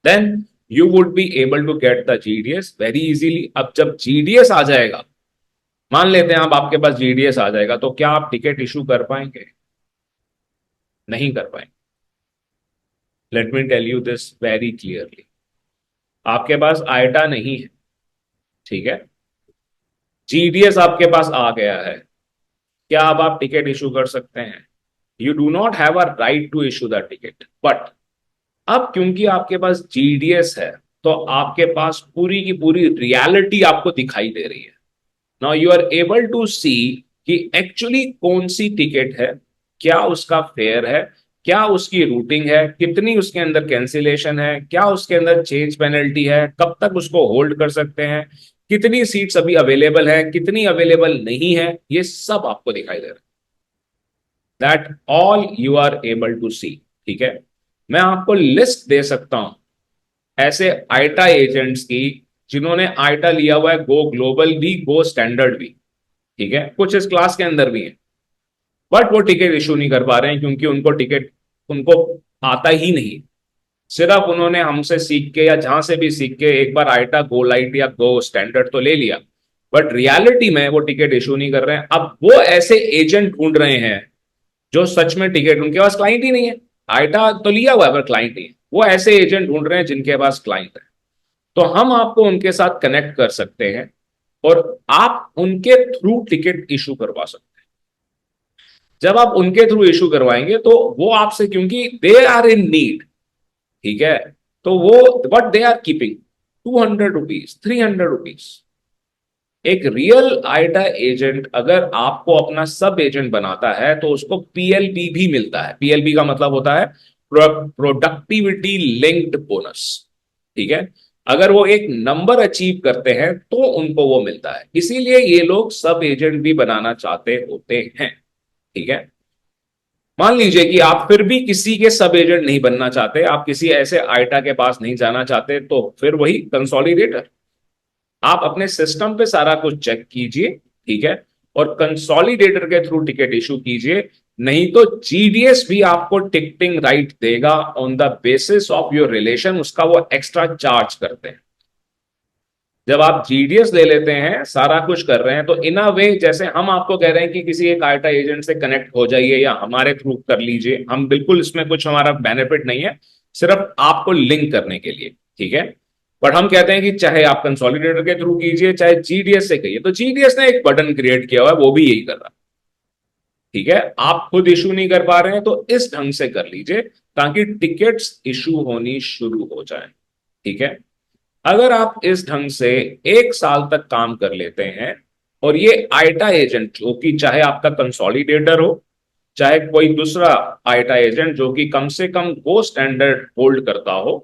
then you would be able to get the GDS very easily. अब जब जीडीएस आ जाएगा, मान लेते हैं अब आपके पास जीडीएस आ जाएगा, तो क्या आप टिकट इशू कर पाएंगे? नहीं कर पाएंगे। Let me tell you this very clearly. आपके पास आइटा नहीं है, ठीक है, जीडीएस आपके पास आ गया है, क्या अब आप टिकट इशू कर सकते हैं? You do not have a right to issue the ticket. But अब क्योंकि आपके पास जीडीएस है, तो आपके पास पूरी की पूरी रियलिटी आपको दिखाई दे रही है। Now you are able to see कि एक्चुअली कौन सी टिकट है, क्या उसका फेयर है, क्या उसकी रूटिंग है, कितनी उसके अंदर कैंसिलेशन है, क्या उसके अंदर चेंज पेनल्टी है, कब तक उसको होल्ड कर सकते हैं, कितनी सीट्स अभी अवेलेबल है, कितनी अवेलेबल नहीं है, ये सब आपको दिखाई दे रहा है। That all you are able to see. ठीक है। मैं आपको लिस्ट दे सकता हूं ऐसे आइटा एजेंट्स की जिन्होंने आइटा लिया हुआ है, गो ग्लोबल भी, गो स्टैंडर्ड भी, ठीक है, कुछ इस क्लास के अंदर भी है, बट वो टिकट इशू नहीं कर पा रहे हैं क्योंकि उनको टिकट, उनको आता ही नहीं। सिर्फ उन्होंने हमसे सीख के या जहां से भी सीख के एक बार आइटा गो लाइट या गो स्टैंडर्ड तो ले लिया, बट रियलिटी में वो टिकट इशू नहीं कर रहे हैं। अब वो ऐसे एजेंट ढूंढ रहे हैं जो सच में टिकट, उनके पास क्लाइंट ही नहीं है, आइटा तो लिया हुआ है पर क्लाइंट नहीं है, वो ऐसे एजेंट ढूंढ रहे हैं जिनके पास क्लाइंट है। तो हम आपको उनके साथ कनेक्ट कर सकते हैं और आप उनके थ्रू टिकट इशू करवा सकते हैं। जब आप उनके थ्रू इशू करवाएंगे तो वो आपसे, क्योंकि दे आर इन नीड, ठीक है, तो वो what they are keeping, 200 rupees, 300 rupees. एक रियल आइटा एजेंट अगर आपको अपना सब एजेंट बनाता है तो उसको पीएलबी भी मिलता है। पीएलबी का मतलब होता है प्रोडक्टिविटी लिंक्ड बोनस। ठीक है। अगर वो एक नंबर अचीव करते हैं तो उनको वो मिलता है, इसीलिए ये लोग सब एजेंट भी बनाना चाहते होते हैं। ठीक है। मान लीजिए कि आप फिर भी किसी के सब एजेंट नहीं बनना चाहते, आप किसी ऐसे आइटा के पास नहीं जाना चाहते, तो फिर वही कंसोलिडेटर, आप अपने सिस्टम पे सारा कुछ चेक कीजिए, ठीक है, और कंसोलिडेटर के थ्रू टिकट इशू कीजिए। नहीं तो जीडीएस भी आपको टिकटिंग राइट देगा on the basis of your relation, उसका वो एक्स्ट्रा चार्ज करते हैं। जब आप जीडीएस ले लेते हैं, सारा कुछ कर रहे हैं, तो इन अ वे जैसे हम आपको कह रहे हैं कि किसी एक आइटा एजेंट से कनेक्ट हो जाइए या हमारे थ्रू कर लीजिए, हम बिल्कुल इसमें कुछ हमारा बेनिफिट नहीं है, सिर्फ आपको लिंक करने के लिए। ठीक है। बट हम कहते हैं कि चाहे आप कंसोलिडेटर के थ्रू कीजिए चाहे जीडीएस से कहिए, तो जीडीएस ने एक बटन क्रिएट किया हुआ है, वो भी यही कर रहा है। ठीक है। आप खुद इशू नहीं कर पा रहे हैं तो इस ढंग से कर लीजिए ताकि टिकट्स इशू होनी शुरू हो जाए। ठीक है। अगर आप इस ढंग से 1 साल तक काम कर लेते हैं, और ये आइटा एजेंट जो कि चाहे आपका कंसोलिडेटर हो चाहे कोई दूसरा आइटा एजेंट जो कि कम से कम गो स्टैंडर्ड होल्ड करता हो,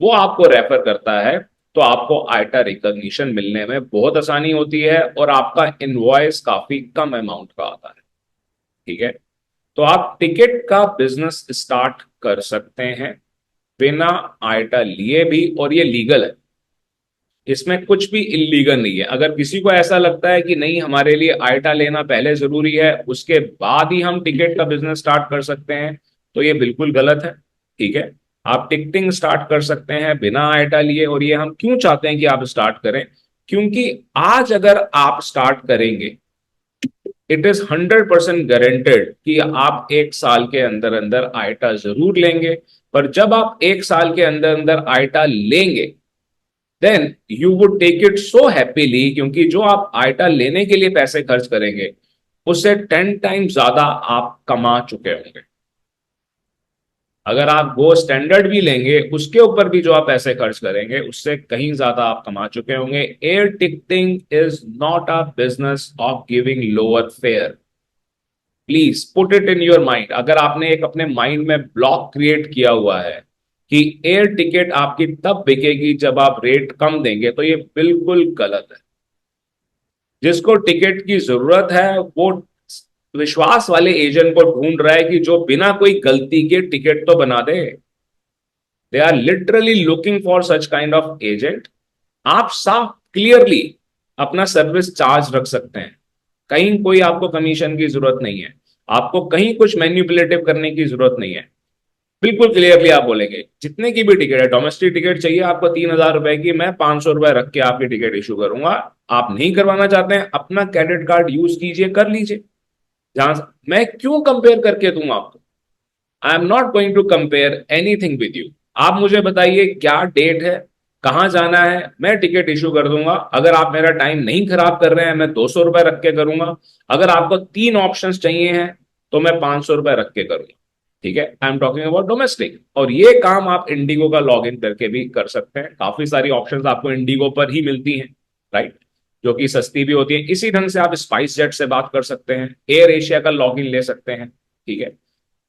वो आपको रेफर करता है, तो आपको आइटा रिकॉग्निशन मिलने में बहुत आसानी होती है और आपका इनवॉइस काफी कम अमाउंट का आता है। ठीक है। तो आप टिकट का बिजनेस स्टार्ट कर सकते हैं बिना आइटा लिए भी, और ये लीगल है, इसमें कुछ भी इलीगल नहीं है। अगर किसी को ऐसा लगता है कि नहीं हमारे लिए आइटा लेना पहले जरूरी है उसके बाद ही हम टिकट का बिजनेस स्टार्ट कर सकते हैं, तो ये बिल्कुल गलत है। ठीक है। आप टिकटिंग स्टार्ट कर सकते हैं बिना आइटा लिए, और ये हम क्यों चाहते हैं कि आप स्टार्ट करें, क्योंकि आज अगर आप स्टार्ट करेंगे इट इज 100% गारंटेड कि आप 1 साल के अंदर अंदर आइटा जरूर लेंगे। पर जब आप 1 साल के अंदर अंदर आइटा लेंगे, then you would take it so happily, क्योंकि जो आप आइटा लेने के लिए पैसे खर्च करेंगे उससे 10 टाइम्स ज्यादा आप कमा चुके होंगे। अगर आप वो स्टैंडर्ड भी लेंगे, उसके ऊपर भी जो आप पैसे खर्च करेंगे उससे कहीं ज्यादा आप कमा चुके होंगे। Air ticketing is not a business of giving lower fair. Please put it in your mind. अगर आपने एक अपने माइंड में ब्लॉक क्रिएट किया हुआ है कि एयर टिकट आपकी तब बिकेगी जब आप रेट कम देंगे, तो ये बिल्कुल गलत है। जिसको टिकट की जरूरत है वो विश्वास वाले एजेंट को ढूंढ रहा है कि जो बिना कोई गलती के टिकट तो बना दे। They are literally looking for such kind of agent. आप साफ क्लियरली अपना सर्विस चार्ज रख सकते हैं, कहीं कोई आपको कमीशन की जरूरत नहीं है, आपको कहीं कुछ मैन्युपुलेटिव करने की जरूरत नहीं है। बिल्कुल क्लियरली आप बोलेंगे जितने की भी टिकट है, डोमेस्टिक टिकट चाहिए आपको 3,000 रुपए की, मैं 500 रुपए रख के आपकी टिकट इशू करूंगा। आप नहीं करवाना चाहते हैं, अपना क्रेडिट कार्ड यूज कीजिए, कर लीजिए। जहां मैं क्यों कंपेयर करके दूंगा आपको? I am not going to compare anything with you. आप मुझे बताइए क्या डेट है, कहां जाना है, मैं टिकट इशू कर दूंगा। अगर आप मेरा टाइम नहीं खराब कर रहे हैं, मैं 200 रुपए रख के करूंगा। अगर आपको 3 ऑप्शंस चाहिए हैं तो मैं 500 रुपए रख के करूंगा। ठीक है, I am talking about domestic. और ये काम आप इंडिगो का लॉग इन करके भी कर सकते हैं। काफी सारी ऑप्शंस आपको इंडिगो पर ही मिलती हैं, राइट, जो कि सस्ती भी होती है। इसी ढंग से आप स्पाइस जेट से बात कर सकते हैं, एयर एशिया का लॉग इन ले सकते हैं। ठीक है,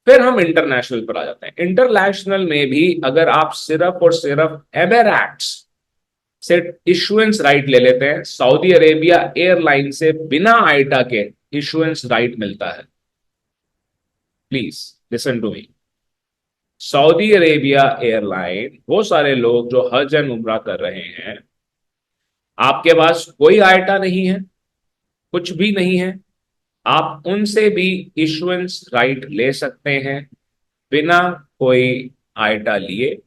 फिर हम इंटरनेशनल पर आ जाते हैं। इंटरनेशनल में भी अगर आप सिर्फ और सिर्फ एमिरेट्स से इशुएंस राइट ले लेते हैं, सऊदी अरेबिया एयरलाइन से बिना आइटा के इशुएंस राइट मिलता है। Please listen to me. Saudi Arabia airline, वो सारे लोग जो हज एंड उम्रा कर रहे हैं, आपके पास कोई आइटा नहीं है, कुछ भी नहीं है, आप उनसे भी इशुएंस राइट ले सकते हैं बिना कोई आइटा लिए।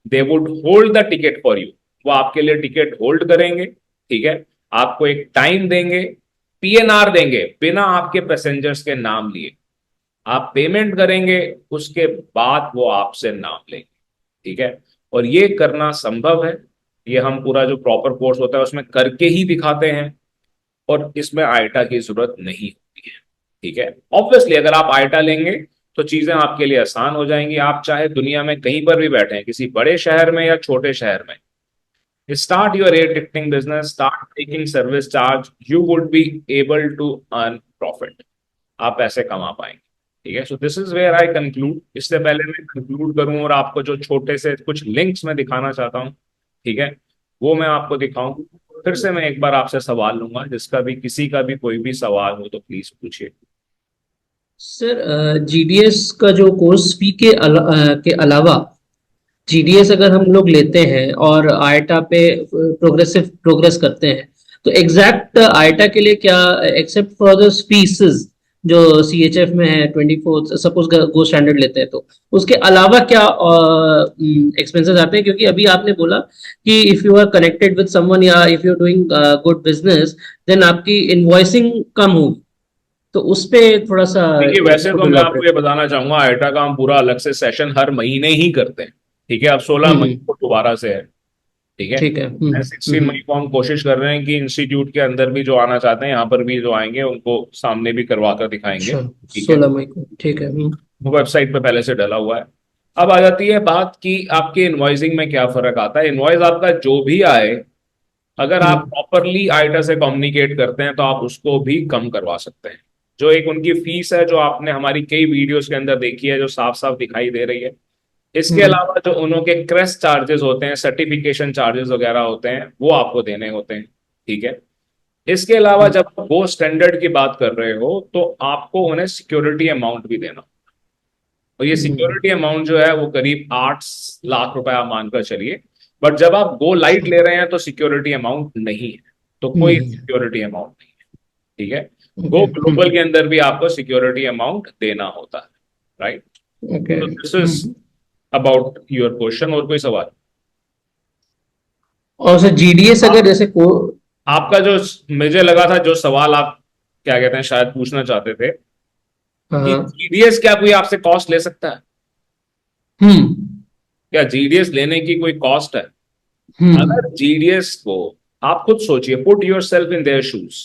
They would hold the ticket for you. वो आपके लिए टिकट होल्ड करेंगे। ठीक है, आपको एक टाइम देंगे, पीएनआर देंगे बिना आपके पैसेंजर्स के नाम लिए। आप पेमेंट करेंगे, उसके बाद वो आपसे नाम लेंगे। ठीक है, और ये करना संभव है। ये हम पूरा जो प्रॉपर कोर्स होता है उसमें करके ही दिखाते हैं, और इसमें आइटा की जरूरत नहीं होती है। ठीक है, ऑब्वियसली अगर आप आइटा लेंगे तो चीजें आपके लिए आसान हो जाएंगी। आप चाहे दुनिया में कहीं पर भी बैठे हैं, किसी बड़े शहर में या छोटे शहर में, start your air ticketing business, start taking service charge, you would be able to earn profit. आप पैसे कमा पाएंगे। ठीक है, so this is where I conclude. इससे पहले मैं कंक्लूड करूं और आपको जो छोटे से कुछ लिंक्स मैं दिखाना चाहता हूं, ठीक है, वो मैं आपको दिखाऊं। फिर से मैं एक बार आपसे सवाल लूंगा, जिसका भी किसी का भी कोई भी सवाल हो तो प्लीज पूछिए। सर जीडीएस का जो कोर्स फी के अलावा जीडीएस अगर हम लोग लेते हैं और आईटा पे प्रोग्रेस करते हैं, तो एग्जैक्ट आईटा के लिए क्या, एक्सेप्ट फॉर द फीसेस जो सीएचएफ में है 24, सपोज गो स्टैंडर्ड लेते हैं, तो उसके अलावा क्या एक्सपेंसेस आते हैं? क्योंकि अभी आपने बोला कि if you are connected with someone या if you are doing good business, then आपकी इनवॉइसिंग कम होगी। तो उस पे थोड़ा सा देखिए, वैसे तो मैं आपको ये बताना चाहूंगा, आइटा का हम पूरा अलग से सेशन हर महीने ही करते हैं। ठीक है, अब 16 मई को दोबारा से है। ठीक है, ठीक है। 16 मई को हम कोशिश कर रहे हैं कि इंस्टीट्यूट के अंदर भी जो आना चाहते हैं, यहाँ पर भी जो आएंगे उनको सामने भी करवा कर दिखाएंगे। अच्छा, ठीक है, 16 मई को, ठीक है। वो वेबसाइट पे पहले से डला हुआ है। अब आ जाती है बात कि आपके इनवॉइसिंग में क्या फर्क आता है। इनवॉइस आपका जो भी आए, अगर आप प्रॉपरली आइटा से कम्युनिकेट करते हैं तो आप उसको भी कम करवा सकते हैं। जो एक उनकी फीस है, जो आपने हमारी कई वीडियोस के अंदर देखी है, जो साफ साफ दिखाई दे रही है। इसके अलावा जो उनके क्रेस्ट चार्जेस होते हैं, सर्टिफिकेशन चार्जेस वगैरह होते हैं, वो आपको देने होते हैं। ठीक है, इसके अलावा जब आप वो स्टैंडर्ड की बात कर रहे हो तो आपको उन्हें सिक्योरिटी अमाउंट भी देना। और ये सिक्योरिटी अमाउंट जो है वो करीब 8 लाख रुपए आप मानकर चलिए। बट जब आप गो लाइट ले रहे हैं तो सिक्योरिटी अमाउंट नहीं है, तो कोई सिक्योरिटी अमाउंट नहीं है। ठीक है, गो ग्लोबल के अंदर भी आपको सिक्योरिटी अमाउंट देना होता है, राइट। तो this is about your question. और कोई सवाल? और सर जीडीएस अगर जैसे को आपका जो मुझे लगा था, जो सवाल आप क्या कहते हैं, शायद पूछना चाहते थे कि हाँ। जीडीएस क्या कोई आपसे कॉस्ट ले सकता है? हम्म। क्या जीडीएस लेने की कोई कॉस्ट है? हम्म। अगर जीडीएस को, आप खुद सोचिए, put your self in their shoes.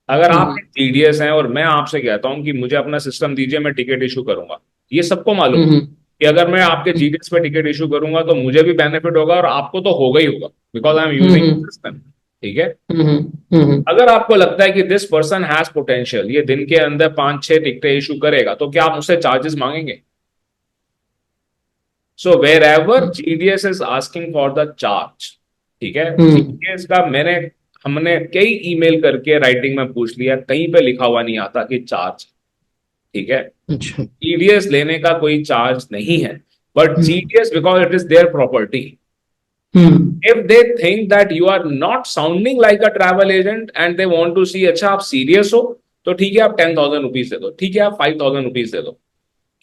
अगर आप हम्म। जीडीएस हैं और मैं आपसे कहता हूं कि मुझे अपना सिस्टम दीजिए, मैं टिकट इशू करूंगा, ये सबको मालूम है हम्म। कि अगर मैं आपके जीडीएस पे टिकट इशू करूंगा तो मुझे भी बेनिफिट होगा और आपको तो होगा ही होगा, because I am using hmm. System. ठीक है। हम्म। हम्म। अगर आपको लगता है कि दिस पर्सन हैज पोटेंशियल, ये दिन के अंदर 5-6 टिकटें इशू करेगा, तो क्या आप उससे चार्जेस मांगेंगे? So wherever GDS is asking for the charge, ठीक है, हम्म। जीडीएस का हमने कई ईमेल करके राइटिंग में पूछ लिया, कहीं पे लिखा हुआ नहीं आता कि चार्ज। ठीक है। अच्छा। जीडीएस लेने का कोई चार्ज नहीं है, but hmm. GDS because it is their property, hmm. if they think that you are not sounding like a travel agent and they want to see अच्छा आप सीरियस हो, तो ठीक है आप 10,000 रुपीज दे दो, ठीक है आप 5,000 रुपीज दे दो।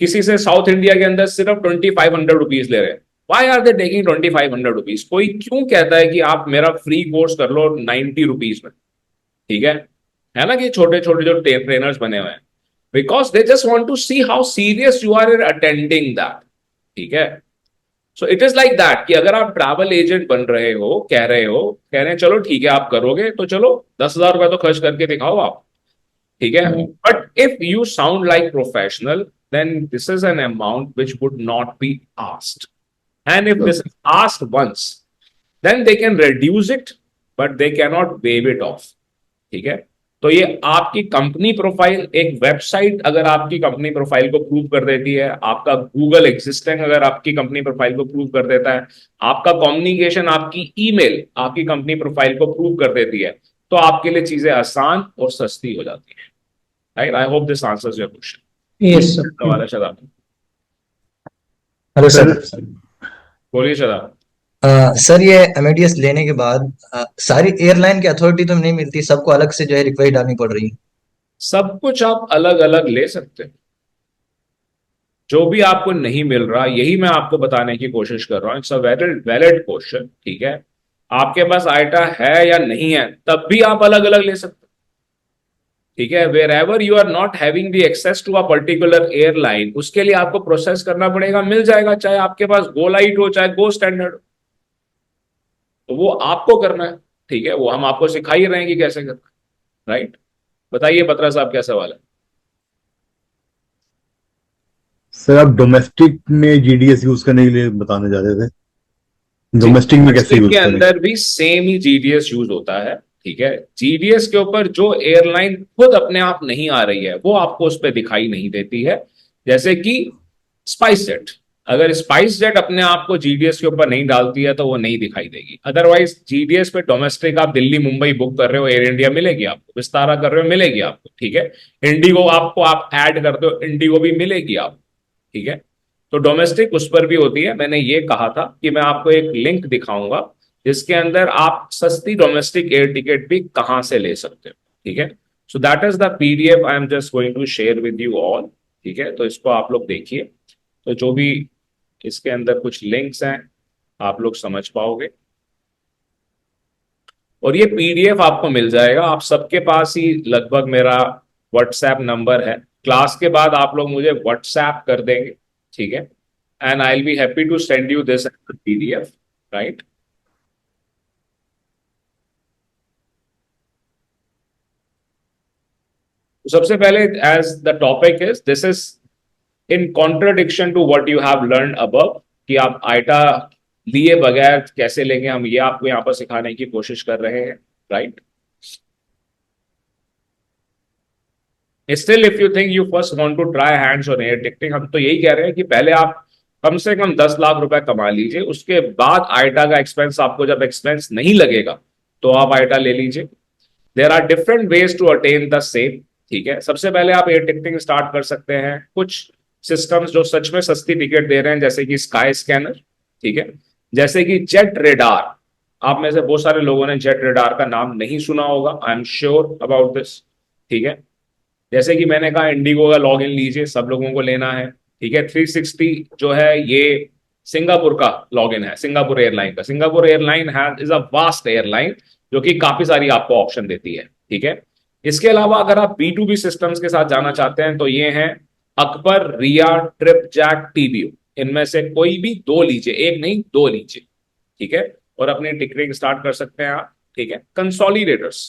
किसी से साउथ इंडिया के अंदर सिर्फ 2,500 रुपीज ले रहे हैं, why are they taking 2,500 rupees? कोई क्यों कहता है कि आप मेरा फ्री कोर्स कर लो 90 रुपीज में? ठीक है ना, कि छोटे छोटे जो ट्रेनर्स बने हुए हैं, because they just want to see how serious you are in attending that. ठीक है। So it is like that कि अगर आप ट्रैवल एजेंट बन रहे हो, कह रहे हैं चलो ठीक है आप करोगे तो चलो 10,000 रुपए तो खर्च करके दिखाओ आप। ठीक है। Hmm. But if you sound like professional, then this is an amount which would not be asked, and if this is asked once, then they can reduce it, but they cannot waive it off। ठीक है। तो ये आपकी company profile, एक website अगर आपकी company profile को prove कर देती है, आपका गूगल एग्जिस्टेंस अगर आपकी कंपनी प्रोफाइल को प्रूव कर देता है, आपका कम्युनिकेशन, आपकी ईमेल आपकी कंपनी प्रोफाइल को प्रूव कर देती है, तो आपके लिए चीजें आसान और सस्ती हो जाती है। Right, I hope this answers your yes question. Sir. सवाल है शदाब? Hello sir. सर बोलिए शदाब। सर ये एमएडीएस लेने के बाद सारी एयरलाइन की अथॉरिटी तो नहीं मिलती, सबको अलग से जो है रिक्वेस्ट डालनी पड़ रही है? सब कुछ आप अलग अलग ले सकते हैं, जो भी आपको नहीं मिल रहा, यही मैं आपको बताने की कोशिश कर रहा हूं। It's a valid valid question. ठीक है। आपके पास आइटा है या नहीं है, तब भी आप अलग अलग ले सकते हैं। ठीक है। Wherever you are not having the access to a particular airline, उसके लिए आपको प्रोसेस करना पड़ेगा, मिल जाएगा, चाहे आपके पास गो लाइट हो चाहे गो स्टैंडर्ड हो, तो वो आपको करना है। ठीक है। वो हम आपको सिखा ही रहे हैं कि कैसे करना है। राइट। बताइए बत्रा साहब, क्या सवाल है? सर आप डोमेस्टिक में जीडीएस यूज करने के लिए बताने जा रहे थे, डोमेस्टिक में कैसे डोमेस्टिक यूज के करें? अंदर भी सेम ही जीडीएस यूज होता है। ठीक है। जीडीएस के ऊपर जो एयरलाइन खुद अपने आप नहीं आ रही है, वो आपको उस पर दिखाई नहीं देती है। जैसे कि स्पाइस जेट, अगर स्पाइस जेट अपने आप को जीडीएस के ऊपर नहीं डालती है तो वो नहीं दिखाई देगी। अदरवाइज जीडीएस पे डोमेस्टिक आप दिल्ली मुंबई बुक कर रहे हो, एयर इंडिया मिलेगी आपको, विस्तारा कर रहे हो मिलेगी आपको। ठीक है। इंडिगो आपको आप ऐड करते हो, इंडिगो भी मिलेगी आपको। ठीक है। तो डोमेस्टिक उस पर भी होती है। मैंने ये कहा था कि मैं आपको एक लिंक दिखाऊंगा जिसके अंदर आप सस्ती डोमेस्टिक एयर टिकट भी कहां से ले सकते हो। ठीक है। So that is the PDF I am just going to share with you all. ठीक है। तो इसको आप लोग देखिए, तो जो भी इसके अंदर कुछ लिंक्स हैं आप लोग समझ पाओगे, और ये पीडीएफ आपको मिल जाएगा। आप सबके पास ही लगभग मेरा व्हाट्सएप नंबर है, क्लास के बाद आप लोग मुझे व्हाट्सएप कर देंगे। ठीक है। And I will be happy to send you this PDF. Right. सबसे पहले, as the topic is, this is in contradiction to what you have learn above, कि आप आइटा लिए बगैर कैसे लेंगे, हम ये आपको यहां पर सिखाने की कोशिश कर रहे हैं। Right. Still if you think you first want to try hands on air ticketing, हम तो यही कह रहे हैं कि पहले आप कम से कम 10 लाख रुपए कमा लीजिए, उसके बाद आइटा का एक्सपेंस आपको जब एक्सपेंस नहीं लगेगा तो आप आइटा ले लीजिए। There are different ways to attain the same. ठीक है। सबसे पहले आप एयर टिकटिंग स्टार्ट कर सकते हैं कुछ सिस्टम्स जो सच में सस्ती टिकट दे रहे हैं, जैसे कि स्काई स्कैनर। ठीक है। जैसे कि जेट रेडार, आप में से बहुत सारे लोगों ने जेट रेडार का नाम नहीं सुना होगा, I am sure about this. ठीक है। जैसे कि मैंने कहा, इंडिगो का लॉग इन लीजिए, सब लोगों को लेना है। ठीक है। 360 जो है ये सिंगापुर का लॉग इन है, सिंगापुर एयरलाइन का। Singapore airline is a vast airline जो कि काफी सारी आपको ऑप्शन देती है। ठीक है। इसके अलावा अगर आप B2B सिस्टम्स के साथ जाना चाहते हैं तो ये हैं अकबर, रिया, ट्रिप, जैक, टीबीओ। इनमें से कोई भी दो लीजिए, एक नहीं दो लीजिए, ठीक है, और अपनी टिकटिंग स्टार्ट कर सकते हैं आप। ठीक है, कंसोलिडेटर्स,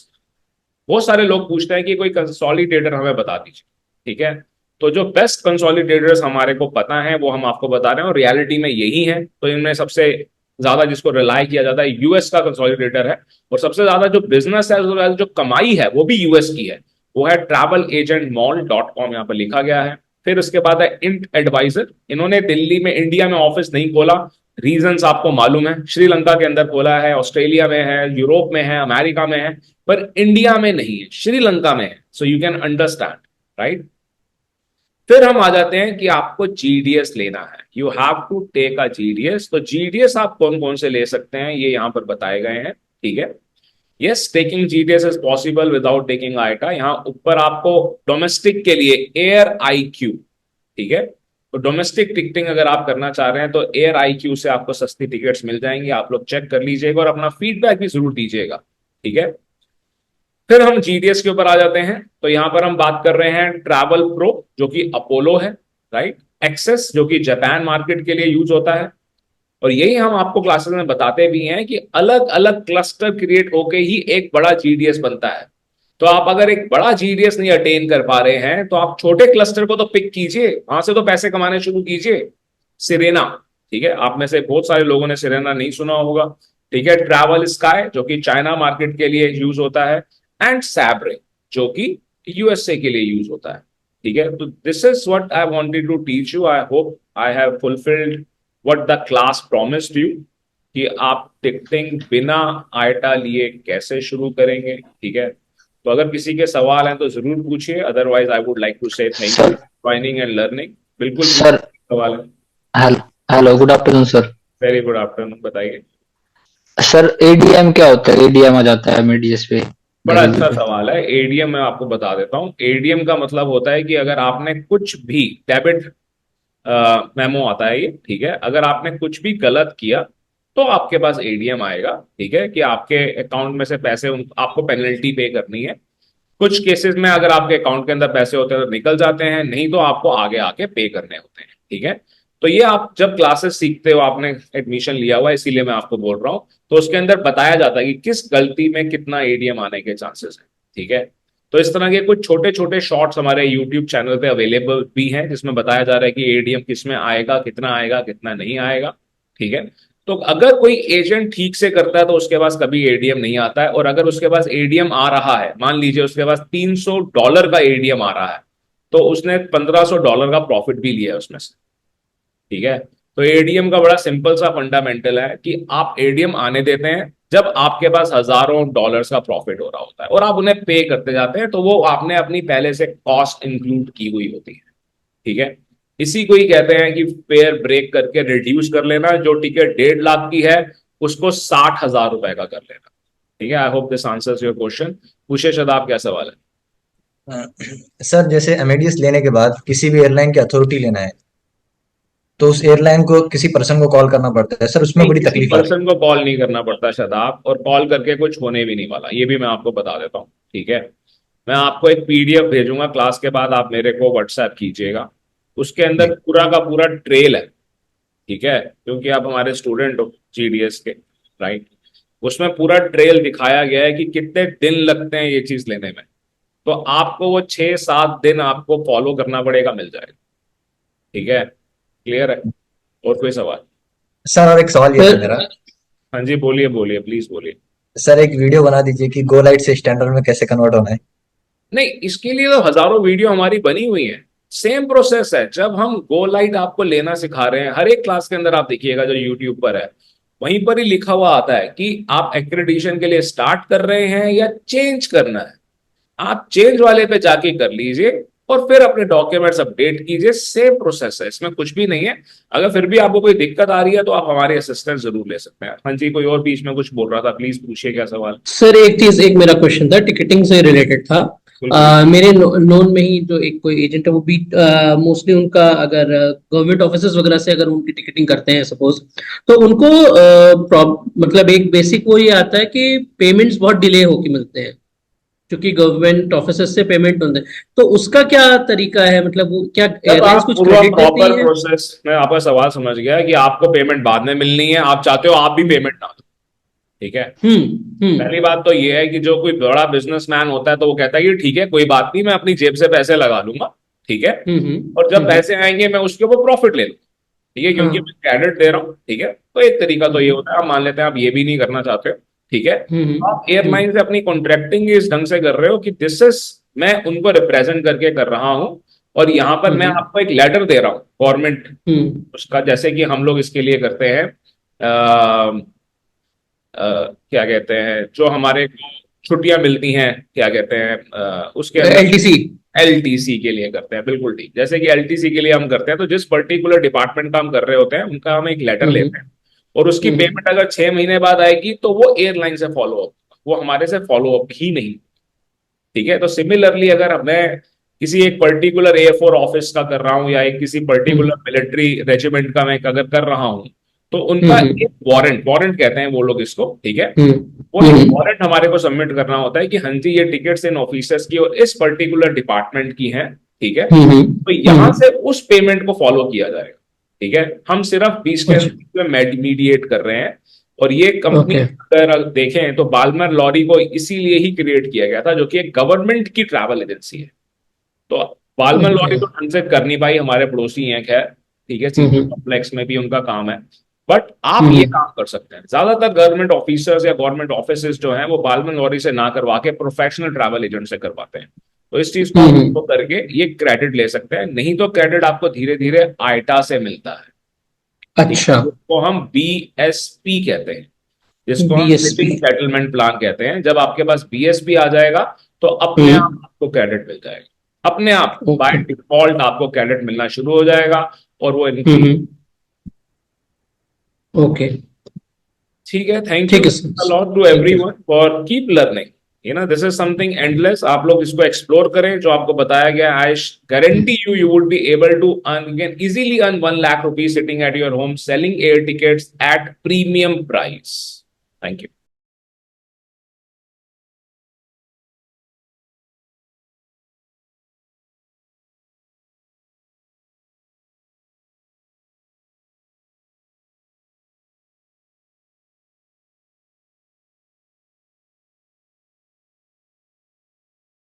बहुत सारे लोग पूछते हैं कि कोई कंसोलिडेटर हमें बता दीजिए। ठीक है, तो जो बेस्ट कंसोलिडेटर्स हमारे को पता है वो हम आपको बता रहे हैं, और रियलिटी में यही है। तो इनमें सबसे ज्यादा जिसको रिलाय किया जाता है यूएस का कंसोलिडेटर है, और सबसे ज्यादा जो बिजनेस है, जो कमाई है वो भी यूएस की है, वो है travelagentmall.com, यहाँ पर लिखा गया है। फिर उसके बाद है इंट एडवाइजर, इन्होंने दिल्ली में, इंडिया में ऑफिस नहीं खोला, रीजंस आपको मालूम है, श्रीलंका के अंदर खोला है, ऑस्ट्रेलिया में है, यूरोप में है, अमेरिका में है, पर इंडिया में नहीं है, श्रीलंका में है। So you can understand, right. फिर हम आ जाते हैं कि आपको जीडीएस लेना है, you have to take a GDS. तो जीडीएस आप कौन कौन से ले सकते हैं ये यहां पर बताए गए हैं। ठीक है, yes, taking GDS is possible without taking IATA. यहां ऊपर आपको डोमेस्टिक के लिए एयर आईक्यू, ठीक है, तो डोमेस्टिक टिकटिंग अगर आप करना चाह रहे हैं तो एयर आईक्यू से आपको सस्ती टिकट्स मिल जाएंगी, आप लोग चेक कर लीजिएगा और अपना फीडबैक भी जरूर दीजिएगा। ठीक है, फिर हम जीडीएस के ऊपर आ जाते हैं, तो यहां पर हम बात कर रहे हैं ट्रैवल प्रो जो कि अपोलो है, राइट, एक्सेस जो कि जापान मार्केट के लिए यूज होता है, और यही हम आपको क्लासेस में बताते भी हैं कि अलग अलग क्लस्टर क्रिएट होके ही एक बड़ा जीडीएस बनता है। तो आप अगर एक बड़ा जीडीएस नहीं अटेन कर पा रहे हैं तो आप छोटे क्लस्टर को तो पिक कीजिए, वहां से तो पैसे कमाने शुरू कीजिए। सिरेना, ठीक है, आप में से बहुत सारे लोगों ने सिरेना नहीं सुना होगा। ठीक है, ट्रैवल स्काई जो कि चाइना मार्केट के लिए यूज होता है, एंड सैब्रे जो कि यूएसए के लिए यूज होता है। ठीक है, तो this is what I wanted to teach you. I hope I have fulfilled what the class promised you, कि आप टिकटिंग बिना आइटा लिए कैसे शुरू करेंगे। ठीक है, तो अगर किसी के सवाल हैं तो जरूर पूछिए, otherwise I would like to say thank you joining and learning. बिल्कुल सर, सवाल है। Hello hello, good afternoon sir. Very good afternoon, बताइए। सर एडीएम क्या होता है? एडीएम आ जाता है एमएडीएस पे। बड़ा अच्छा सवाल है। एडीएम मैं आपको बता देता हूँ। एडीएम का मतलब होता है कि अगर आपने कुछ भी डेबिट मेमो आता है ये, ठीक है, अगर आपने कुछ भी गलत किया तो आपके पास एडीएम आएगा। ठीक है, कि आपके अकाउंट में से पैसे आपको पेनल्टी पे करनी है। कुछ केसेस में अगर आपके अकाउंट के अंदर पैसे होते हैं तो निकल जाते हैं, नहीं तो आपको आगे आके पे करने होते हैं। ठीक है, तो ये आप जब क्लासेस सीखते हो, आपने एडमिशन लिया हुआ है इसीलिए मैं आपको बोल रहा हूं, तो उसके अंदर बताया जाता है कि किस गलती में कितना एडीएम आने के चांसेस है। ठीक है, तो इस तरह के कुछ छोटे छोटे शॉर्ट्स हमारे यूट्यूब चैनल पे अवेलेबल भी हैं जिसमें बताया जा रहा है कि एडीएम किस में आएगा, कितना नहीं आएगा। ठीक है, तो अगर कोई एजेंट ठीक से करता है तो उसके पास कभी एडीएम नहीं आता है, और अगर उसके पास एडीएम आ रहा है, मान लीजिए उसके पास $300 का एडीएम आ रहा है, तो उसने $1500 का प्रॉफिट भी लिया है उसमें से। ठीक है, तो एडीएम का बड़ा सिंपल सा फंडामेंटल है कि आप एडीएम आने देते हैं जब आपके पास हजारों डॉलर्स का प्रॉफिट हो रहा होता है और आप उन्हें पे करते जाते हैं, तो वो आपने अपनी पहले से कॉस्ट इंक्लूड की हुई होती है। ठीक है, इसी को ही कहते हैं कि फेयर ब्रेक करके रिड्यूस कर लेना, जो टिकट 1.5 लाख की है उसको 60,000 रुपए का कर लेना। ठीक है, I hope this answers your question. पूछे शदाब, क्या सवाल है? सर जैसे एमएडीएस लेने के बाद किसी भी एयरलाइन की अथॉरिटी लेना है तो उस एयरलाइन को किसी पर्सन को कॉल करना पड़ता है, सर उसमें नहीं, बड़ी किसी तकलीफ आ रही पर्सन को कॉल नहीं करना पड़ता शदाब, और कॉल करके कुछ होने भी नहीं वाला, ये भी मैं आपको बता देता हूँ। ठीक है, मैं आपको एक पीडीएफ भेजूंगा क्लास के बाद, आप मेरे को व्हाट्सएप कीजिएगा, उसके है। अंदर पूरा का पूरा ट्रेल है। ठीक है, क्योंकि आप हमारे स्टूडेंट हो जीडीएस के, राइट, उसमें पूरा ट्रेल दिखाया गया है कि कितने दिन लगते हैं ये चीज लेने में, तो आपको वो 6-7 दिन आपको फॉलो करना पड़ेगा, मिल जाएगा। ठीक है, क्लियर है? और कोई सवाल? सर और एक सवाल ये था मेरा, हाँ जी, बोलिए बोलिए, प्लीज बोलिए। सर एक वीडियो बना दीजिए कि गो लाइट से स्टैंडर्ड में कैसे कन्वर्ट होना है। नहीं, इसके लिए तो हजारों वीडियो हमारी बनी हुई है, सेम प्रोसेस है। जब हम गो लाइट आपको लेना सिखा रहे हैं, हर एक क्लास के अंदर आप देखिएगा जो यूट्यूब पर है, वहीं पर ही लिखा हुआ आता है कि आप एक्रेडिटेशन के लिए स्टार्ट कर रहे हैं या चेंज करना है। आप चेंज वाले पे जाके कर लीजिए और फिर अपने डॉक्यूमेंट्स अपडेट कीजिए, सेम प्रोसेस है, इसमें कुछ भी नहीं है। अगर फिर भी आपको कोई दिक्कत आ रही है तो आप हमारे असिस्टेंट जरूर ले सकते हैं। हाँ जी, कोई और बीच में कुछ बोल रहा था, प्लीज पूछिए, क्या सवाल? सर एक मेरा क्वेश्चन था, टिकटिंग से रिलेटेड था। मेरे नोन में ही जो एक कोई एजेंट है वो भी मोस्टली उनका अगर गवर्नमेंट ऑफिसेज वगैरह से अगर उनकी टिकटिंग करते हैं सपोज, तो उनको मतलब एक बेसिक वो ये आता है कि पेमेंट्स बहुत डिले होके मिलते हैं। क्योंकि गवर्नमेंट ऑफिसर्स से पेमेंट होते हैं, तो उसका क्या तरीका है, मतलब वो क्या जब एयरलाइंस आप कुछ पूरा क्रेडिट देती प्रॉपर है? प्रोसेस, मैं आपका सवाल समझ गया कि आपको पेमेंट बाद में मिलनी है, आप चाहते हो आप भी पेमेंट ना दो, ठीक है। हम्म। पहली बात तो ये है कि जो कोई बड़ा बिजनेसमैन होता है तो वो कहता है कि ठीक है कोई बात नहीं, मैं अपनी जेब से पैसे लगा लूंगा, ठीक है, और जब हम्म। पैसे आएंगे मैं उसके ऊपर प्रॉफिट ले लूंगा, ठीक है, क्योंकि हाँ। मैं क्रेडिट दे रहा हूँ, ठीक है। तो एक तरीका तो ये होता है, आप मान लेते हैं आप ये भी नहीं करना चाहते हो, ठीक है, तो आप एयरलाइन से अपनी कॉन्ट्रैक्टिंग इस ढंग से कर रहे हो कि दिस इज, मैं उनको रिप्रेजेंट करके कर रहा हूँ, और यहाँ पर मैं हम्म आपको एक लेटर दे रहा हूँ गवर्नमेंट हम्म। उसका, जैसे कि हम लोग इसके लिए करते हैं, क्या कहते हैं, जो हमारे छुट्टियां मिलती हैं, क्या कहते हैं, उसके अंदर एलटीसी। एलटीसी के लिए करते हैं, बिल्कुल ठीक, जैसे कि एलटीसी के लिए हम करते हैं, तो जिस पर्टिकुलर डिपार्टमेंट का हम कर रहे होते हैं उनका हम एक लेटर हम्म लेते हैं, और उसकी हम्म पेमेंट अगर 6 महीने बाद आएगी तो वो एयरलाइन से फॉलो अप, वो हमारे से फॉलो अप ही नहीं, ठीक है। तो सिमिलरली अगर मैं किसी एक पर्टिकुलर A4 ऑफिस का कर रहा हूँ, या एक किसी पर्टिकुलर मिलिट्री रेजिमेंट का मैं अगर कर रहा हूँ, तो उनका एक वारंट, वारंट कहते हैं वो लोग इसको, ठीक है, वो एक वारंट हमारे को सबमिट करना होता है कि हाँ जी ये टिकट्स इन ऑफिसर्स की और इस पर्टिकुलर डिपार्टमेंट की हैं, ठीक है, तो यहां से उस पेमेंट को फॉलो किया जाएगा, ठीक है। हम सिर्फ बीच के अच्छा। में मीडिएट कर रहे हैं, और ये कंपनी ओके। अगर देखें तो बाल्मर लॉरी को इसीलिए ही क्रिएट किया गया था, जो कि एक गवर्नमेंट की ट्रैवल एजेंसी है। तो बाल्मर ओके। लॉरी तो ढंग से कर नहीं पाई, हमारे पड़ोसी हैं खैर, ठीक है, सीपी कॉम्प्लेक्स में भी उनका काम है, बट आप ये काम कर सकते हैं। ज्यादातर गवर्नमेंट ऑफिसर्स या गवर्नमेंट ऑफिसेज जो हैं वो बाल्मर लॉरी से ना करवा के प्रोफेशनल ट्रैवल एजेंट से करवाते हैं, तो इस चीज को आप follow करके ये क्रेडिट ले सकते हैं, नहीं तो क्रेडिट आपको धीरे धीरे आइटा से मिलता है, ठीक है, अच्छा। जिसको हम बीएसपी कहते हैं, जिसको हम बीएसपी। शिपिंग सेटलमेंट प्लान कहते हैं। जब आपके पास बीएसपी आ जाएगा तो अपने आप आपको क्रेडिट मिल जाएगा, अपने आप बाय ओके। डिफॉल्ट आपको क्रेडिट मिलना शुरू हो जाएगा, और वो इंक्रीज, हम्म। ओके। ठीक है। थैंक यू ठीक है sir. A lot to thank you. Everyone for keep learning, this is something endless, आप लोग इसको एक्सप्लोर करें जो आपको बताया गया। I guarantee you you would be able to earn, you can easily earn 1 lakh rupees sitting at your home selling air tickets at premium price. Thank you.